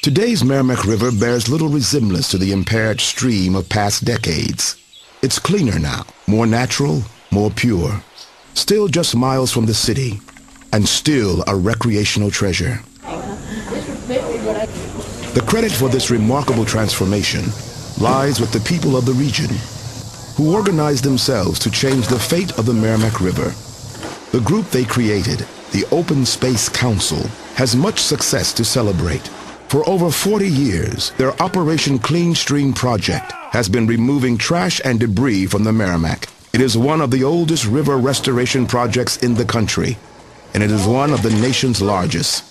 Today's Meramec River bears little resemblance to the impaired stream of past decades. It's cleaner now, more natural, more pure. Still just miles from the city, and still a recreational treasure. The credit for this remarkable transformation lies with the people of the region, who organized themselves to change the fate of the Meramec River. The group they created, the Open Space Council, has much success to celebrate. For over 40 years, their Operation Clean Stream project has been removing trash and debris from the Meramec. It is one of the oldest river restoration projects in the country, and it is one of the nation's largest.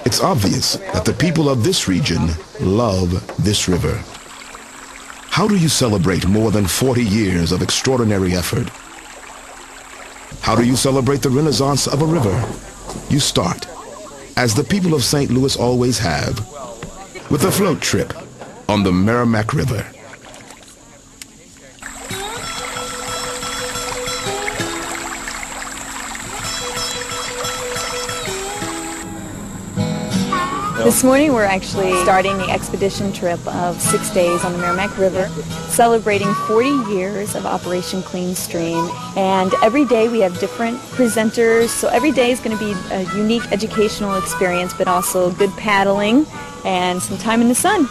It's obvious that the people of this region love this river. How do you celebrate more than 40 years of extraordinary effort? How do you celebrate the renaissance of a river? You start, as the people of St. Louis always have, with a float trip on the Meramec River. This morning we're actually starting the expedition trip of 6 days on the Meramec River, celebrating 40 years of Operation Clean Stream. And every day we have different presenters, so every day is going to be a unique educational experience, but also good paddling and some time in the sun.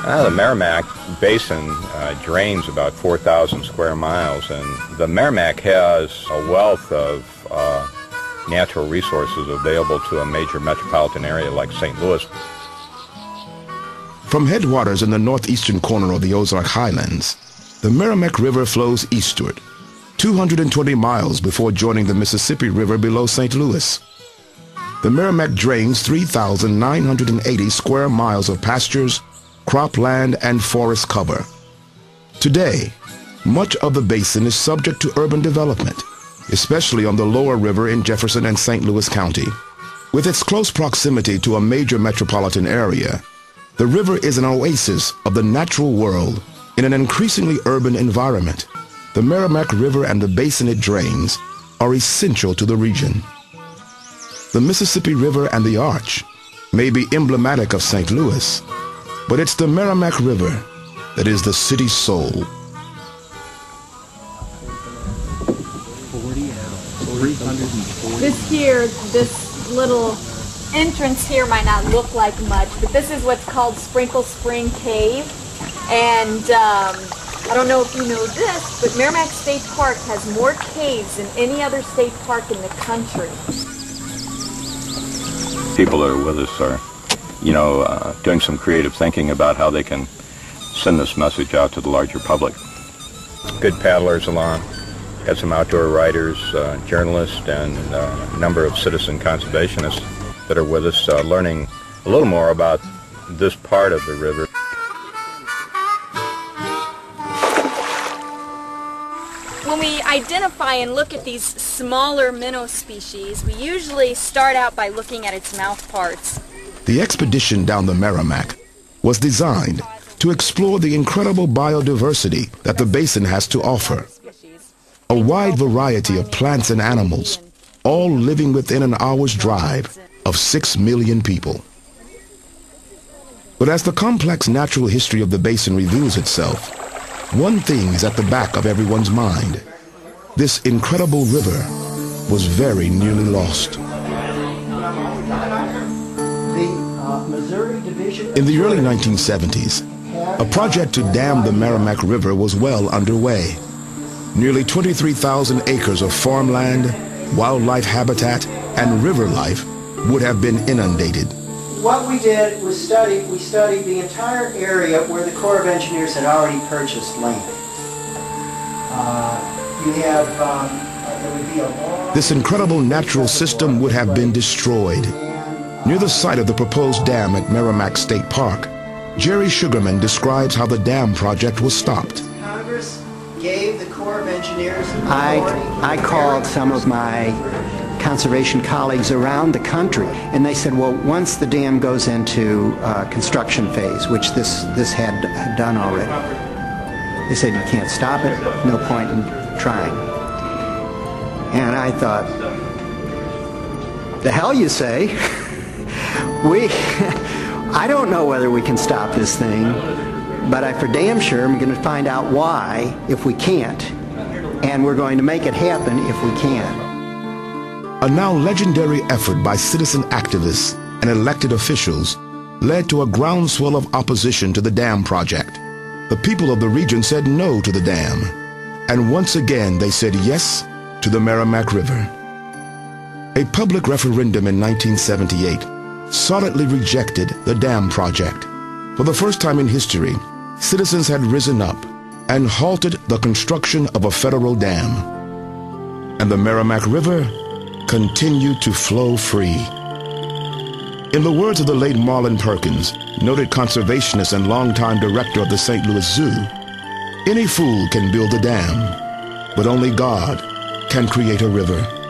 The Meramec Basin drains about 4,000 square miles, and the Meramec has a wealth of natural resources available to a major metropolitan area like St. Louis. From headwaters in the northeastern corner of the Ozark Highlands, the Meramec River flows eastward, 220 miles before joining the Mississippi River below St. Louis. The Meramec drains 3,980 square miles of pastures, cropland, and forest cover. Today, much of the basin is subject to urban development, especially on the lower river in Jefferson and St. Louis County. With its close proximity to a major metropolitan area, the river is an oasis of the natural world in an increasingly urban environment. The Meramec River and the basin it drains are essential to the region. The Mississippi River and the Arch may be emblematic of St. Louis, but it's the Meramec River that is the city's soul. 340. This little entrance here might not look like much, but this is what's called Sprinkle Spring Cave. And I don't know if you know this, but Meramec State Park has more caves than any other state park in the country. People that are with us are, doing some creative thinking about how they can send this message out to the larger public. Good paddlers along. Got some outdoor writers, journalists, and a number of citizen conservationists that are with us, learning a little more about this part of the river. When we identify and look at these smaller minnow species, we usually start out by looking at its mouth parts. The expedition down the Meramec was designed to explore the incredible biodiversity that the basin has to offer. A wide variety of plants and animals, all living within an hour's drive of 6 million people. But as the complex natural history of the basin reveals itself, one thing is at the back of everyone's mind. This incredible river was very nearly lost. In the early 1970s, a project to dam the Meramec River was well underway. Nearly 23,000 acres of farmland, wildlife habitat, and river life would have been inundated. What we did was we studied the entire area where the Corps of Engineers had already purchased land. There would be a long... This incredible natural system would have been destroyed. Near the site of the proposed dam at Meramec State Park, Jerry Sugarman describes how the dam project was stopped. Congress gave the Corps of Engineers... I called some of my conservation colleagues around the country, and they said, well, once the dam goes into construction phase, which this had done already, they said you can't stop it, no point in trying. And I thought, the hell you say? I don't know whether we can stop this thing, but I for damn sure am going to find out why if we can't, and we're going to make it happen if we can. A now legendary effort by citizen activists and elected officials led to a groundswell of opposition to the dam project. The people of the region said no to the dam, and once again they said yes to the Meramec River. A public referendum in 1978 solidly rejected the dam project. For the first time in history, citizens had risen up and halted the construction of a federal dam. And the Meramec River continued to flow free. In the words of the late Marlin Perkins, noted conservationist and longtime director of the St. Louis Zoo, any fool can build a dam, but only God can create a river.